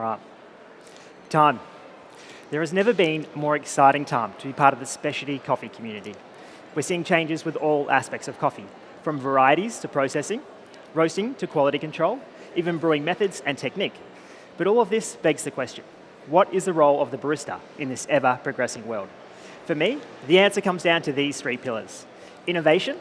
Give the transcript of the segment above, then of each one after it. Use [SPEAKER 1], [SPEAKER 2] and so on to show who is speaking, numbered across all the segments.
[SPEAKER 1] All right. Time. There has never been a more exciting time to be part of the specialty coffee community. We're seeing changes with all aspects of coffee, from varieties to processing, roasting to quality control, even brewing methods and technique. But all of this begs the question, what is the role of the barista in this ever-progressing world? For me, the answer comes down to these three pillars: innovation,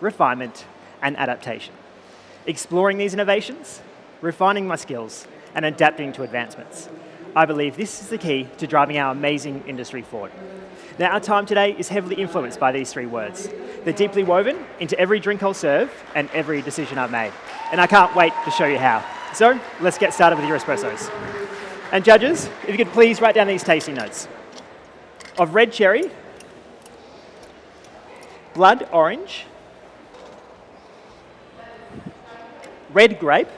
[SPEAKER 1] refinement, and adaptation. Exploring these innovations, refining my skills, and adapting to advancements. I believe this is the key to driving our amazing industry forward. Now, our time today is heavily influenced by these three words. They're deeply woven into every drink I'll serve and every decision I've made. And I can't wait to show you how. So, let's get started with your espressos. And judges, if you could please write down these tasting notes. Of red cherry, blood orange, red grape,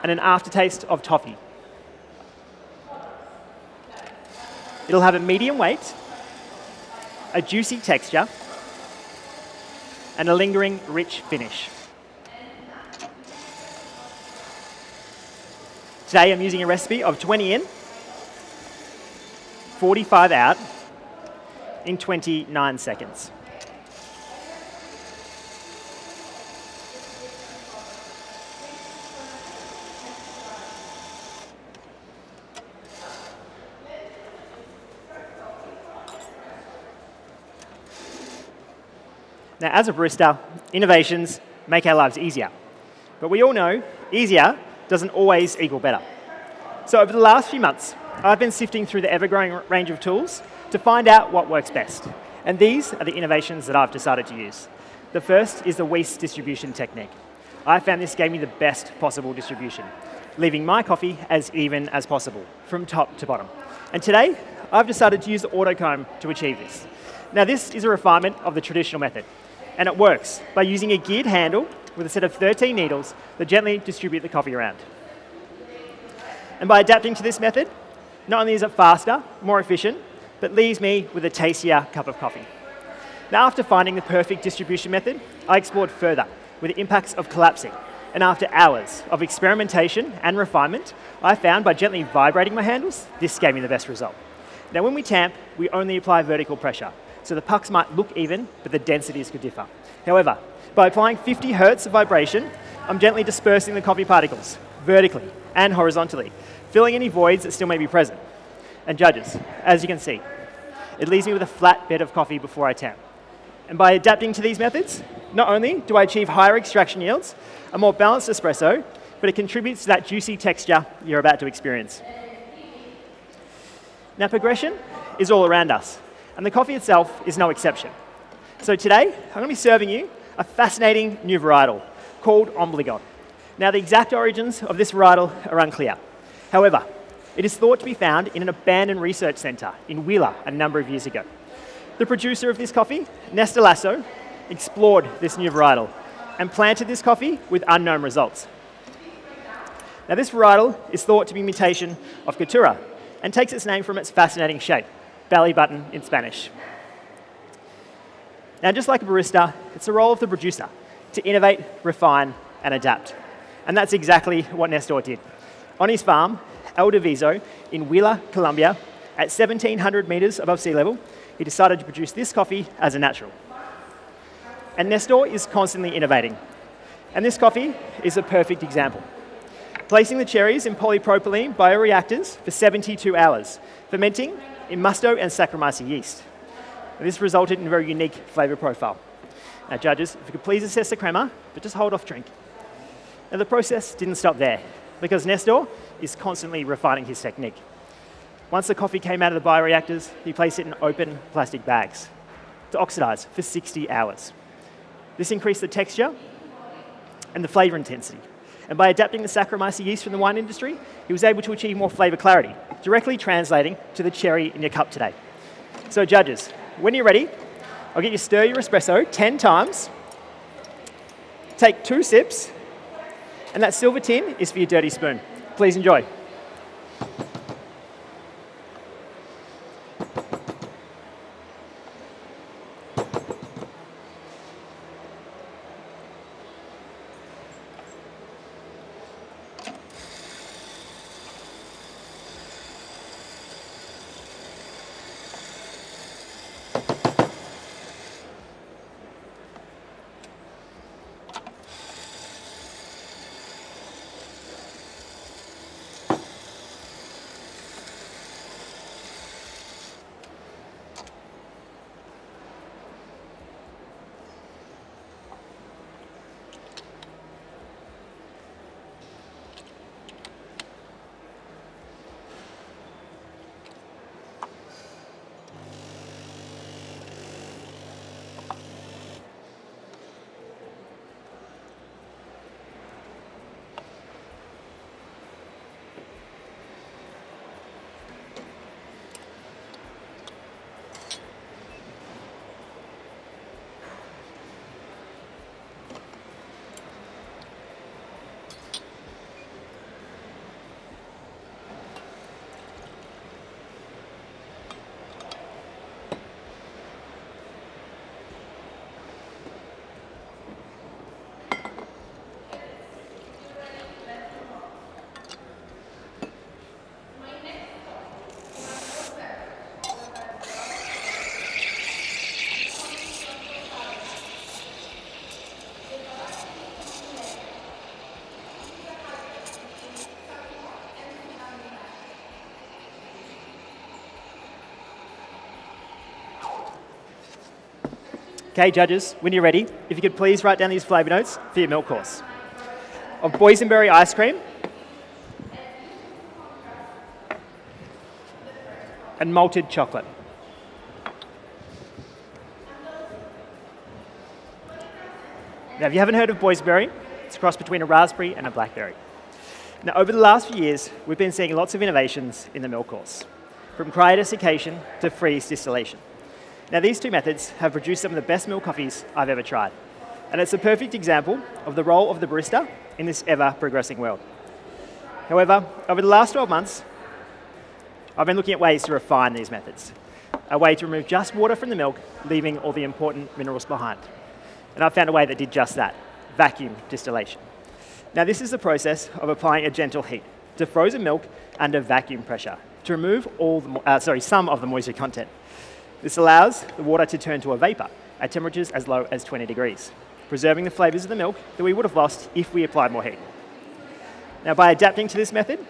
[SPEAKER 1] and an aftertaste of toffee. It'll have a medium weight, a juicy texture, and a lingering, rich finish. Today I'm using a recipe of 20 in, 45 out, in 29 seconds. Now, as a barista, innovations make our lives easier. But we all know easier doesn't always equal better. So over the last few months, I've been sifting through the ever-growing range of tools to find out what works best. And these are the innovations that I've decided to use. The first is the Weiss distribution technique. I found this gave me the best possible distribution, leaving my coffee as even as possible, from top to bottom. And today, I've decided to use the autocomb to achieve this. Now, this is a refinement of the traditional method. And it works by using a geared handle with a set of 13 needles that gently distribute the coffee around. And by adapting to this method, not only is it faster, more efficient, but leaves me with a tastier cup of coffee. Now, after finding the perfect distribution method, I explored further with the impacts of collapsing. And after hours of experimentation and refinement, I found by gently vibrating my handles, this gave me the best result. Now, when we tamp, we only apply vertical pressure. So the pucks might look even, but the densities could differ. However, by applying 50 hertz of vibration, I'm gently dispersing the coffee particles vertically and horizontally, filling any voids that still may be present. And judges, as you can see, it leaves me with a flat bed of coffee before I tamp. And by adapting to these methods, not only do I achieve higher extraction yields, a more balanced espresso, but it contributes to that juicy texture you're about to experience. Now, progression is all around us. And the coffee itself is no exception. So today, I'm going to be serving you a fascinating new varietal called Obligon. Now, the exact origins of this varietal are unclear. However, it is thought to be found in an abandoned research centre in Wheeler a number of years ago. The producer of this coffee, Nesta Lasso, explored this new varietal and planted this coffee with unknown results. Now, this varietal is thought to be a mutation of Caturra and takes its name from its fascinating shape, belly button in Spanish. Now, just like a barista, it's the role of the producer to innovate, refine, and adapt. And that's exactly what Nestor did. On his farm, El Diviso, in Wheeler, Colombia, at 1,700 meters above sea level, he decided to produce this coffee as a natural. And Nestor is constantly innovating. And this coffee is a perfect example. Placing the cherries in polypropylene bioreactors for 72 hours, fermenting in Musto and Saccharomyces yeast. And this resulted in a very unique flavour profile. Now, judges, if you could please assess the crema, but just hold off drink. Now, the process didn't stop there, because Nestor is constantly refining his technique. Once the coffee came out of the bioreactors, he placed it in open plastic bags to oxidise for 60 hours. This increased the texture and the flavour intensity. And by adapting the Saccharomyces yeast from the wine industry, he was able to achieve more flavour clarity, directly translating to the cherry in your cup today. So judges, when you're ready, I'll get you to stir your espresso 10 times, take 2 sips, and that silver tin is for your dirty spoon. Please enjoy. Okay, judges, when you're ready, if you could please write down these flavour notes for your milk course. Of boysenberry ice cream and malted chocolate. Now, if you haven't heard of boysenberry, it's a cross between a raspberry and a blackberry. Now, over the last few years, we've been seeing lots of innovations in the milk course, from cryodesiccation to freeze distillation. Now, these two methods have produced some of the best milk coffees I've ever tried, and it's a perfect example of the role of the barista in this ever-progressing world. However, over the last 12 months, I've been looking at ways to refine these methods, a way to remove just water from the milk, leaving all the important minerals behind. And I've found a way that did just that, vacuum distillation. Now, this is the process of applying a gentle heat to frozen milk under vacuum pressure to remove some of the moisture content. This allows the water to turn to a vapor at temperatures as low as 20 degrees, preserving the flavors of the milk that we would have lost if we applied more heat. Now, by adapting to this method,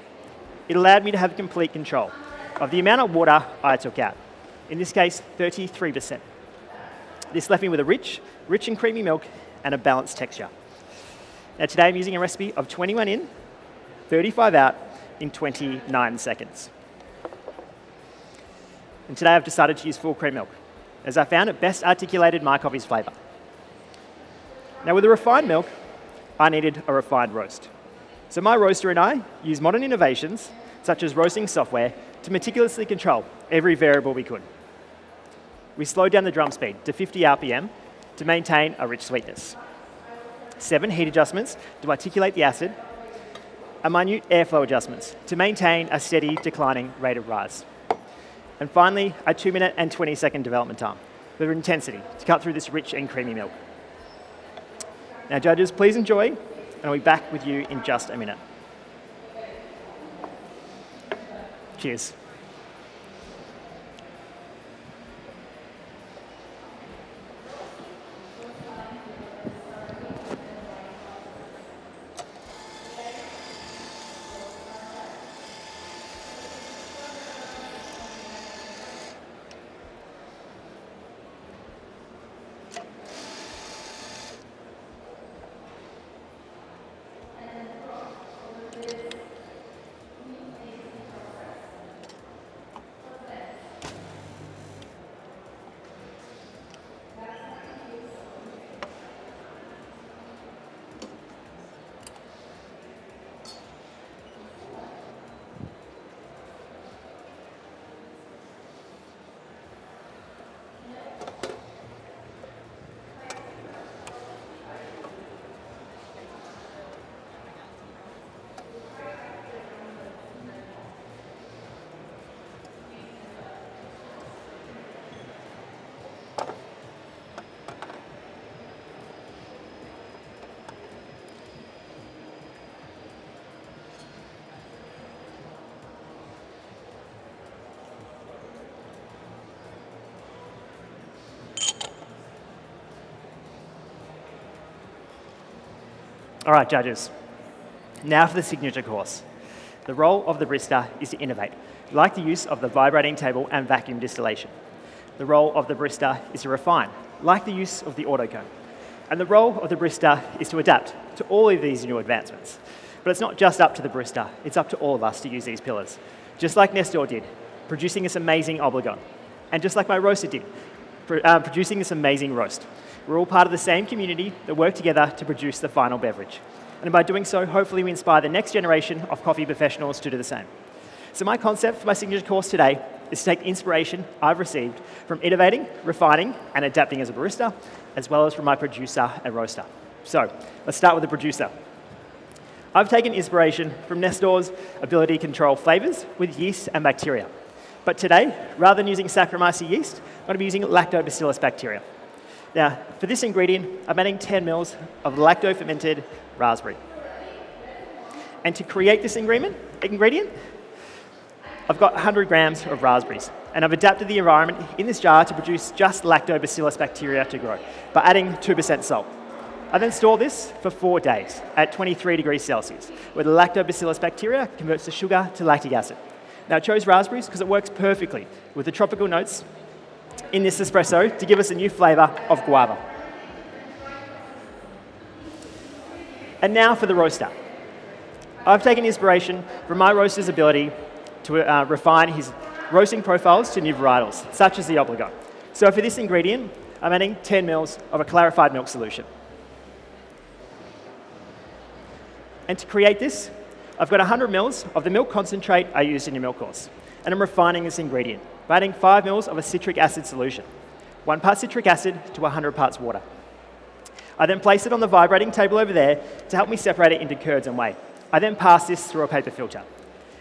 [SPEAKER 1] it allowed me to have complete control of the amount of water I took out, in this case, 33%. This left me with a rich and creamy milk and a balanced texture. Now, today I'm using a recipe of 21 in, 35 out in 29 seconds. And today I've decided to use full cream milk, as I found it best articulated my coffee's flavour. Now, with a refined milk, I needed a refined roast. So my roaster and I use modern innovations, such as roasting software, to meticulously control every variable we could. We slowed down the drum speed to 50 RPM to maintain a rich sweetness. 7 heat adjustments to articulate the acid, and minute airflow adjustments to maintain a steady declining rate of rise. And finally, a 2-minute and 20-second development time with intensity to cut through this rich and creamy milk. Now, judges, please enjoy, and I'll be back with you in just a minute. Cheers. All right, judges. Now for the signature course. The role of the barista is to innovate, like the use of the vibrating table and vacuum distillation. The role of the barista is to refine, like the use of the autocone. And the role of the barista is to adapt to all of these new advancements. But it's not just up to the barista, it's up to all of us to use these pillars. Just like Nestor did, producing this amazing obligon. And just like my roaster did, producing this amazing roast. We're all part of the same community that work together to produce the final beverage. And by doing so, hopefully we inspire the next generation of coffee professionals to do the same. So my concept for my signature course today is to take the inspiration I've received from innovating, refining, and adapting as a barista, as well as from my producer and roaster. So let's start with the producer. I've taken inspiration from Nestor's ability to control flavors with yeast and bacteria. But today, rather than using Saccharomyces yeast, I'm going to be using lactobacillus bacteria. Now, for this ingredient, I'm adding 10 mils of lacto-fermented raspberry. And to create this ingredient, I've got 100 grams of raspberries, and I've adapted the environment in this jar to produce just lactobacillus bacteria to grow by adding 2% salt. I then store this for 4 days at 23 degrees Celsius, where the lactobacillus bacteria converts the sugar to lactic acid. Now, I chose raspberries because it works perfectly with the tropical notes in this espresso to give us a new flavour of guava. And now for the roaster. I've taken inspiration from my roaster's ability to refine his roasting profiles to new varietals, such as the obligor. So for this ingredient, I'm adding 10 mils of a clarified milk solution. And to create this, I've got 100 mils of the milk concentrate I used in your milk course. And I'm refining this ingredient by adding 5 mils of a citric acid solution, 1 part citric acid to 100 parts water. I then place it on the vibrating table over there to help me separate it into curds and whey. I then pass this through a paper filter.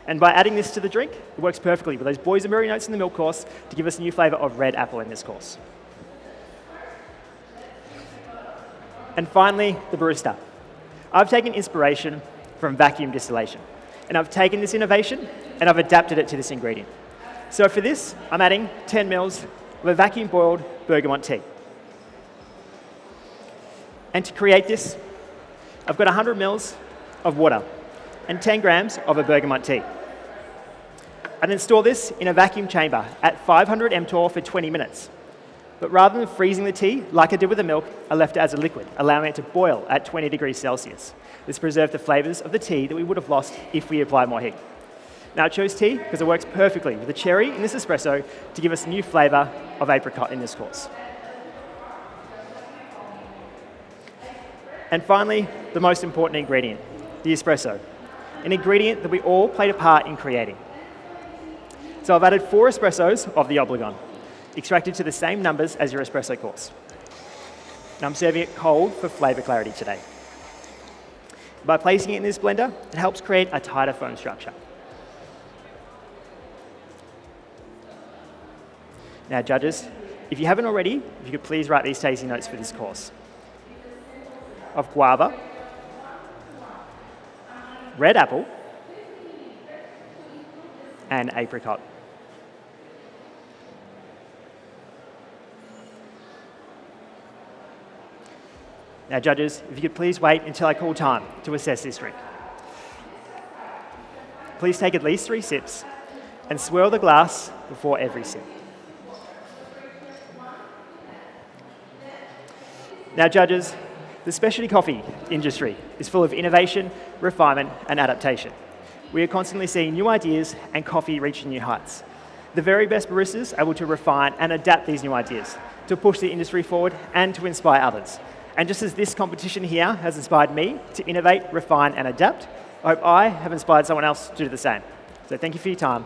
[SPEAKER 1] And by adding this to the drink, it works perfectly with those boysenberry notes in the milk course to give us a new flavour of red apple in this course. And finally, the barista. I've taken inspiration from vacuum distillation. And I've taken this innovation and I've adapted it to this ingredient. So for this, I'm adding 10 mils of a vacuum boiled bergamot tea. And to create this, I've got 100 mils of water and 10 grams of a bergamot tea. I then store this in a vacuum chamber at 500 mTOR for 20 minutes. But rather than freezing the tea, like I did with the milk, I left it as a liquid, allowing it to boil at 20 degrees Celsius. This preserved the flavours of the tea that we would have lost if we applied more heat. Now I chose tea because it works perfectly with the cherry in this espresso to give us a new flavour of apricot in this course. And finally, the most important ingredient, the espresso, an ingredient that we all played a part in creating. So I've added 4 espressos of the obligor, extracted to the same numbers as your espresso course. And I'm serving it cold for flavour clarity today. By placing it in this blender, it helps create a tighter foam structure. Now judges, if you haven't already, if you could please write these tasting notes for this course. Of guava, red apple, and apricot. Now judges, if you could please wait until I call time to assess this drink. Please take at least 3 sips and swirl the glass before every sip. Now judges, the specialty coffee industry is full of innovation, refinement, and adaptation. We are constantly seeing new ideas and coffee reaching new heights. The very best baristas are able to refine and adapt these new ideas to push the industry forward and to inspire others. And just as this competition here has inspired me to innovate, refine, and adapt, I hope I have inspired someone else to do the same. So thank you for your time.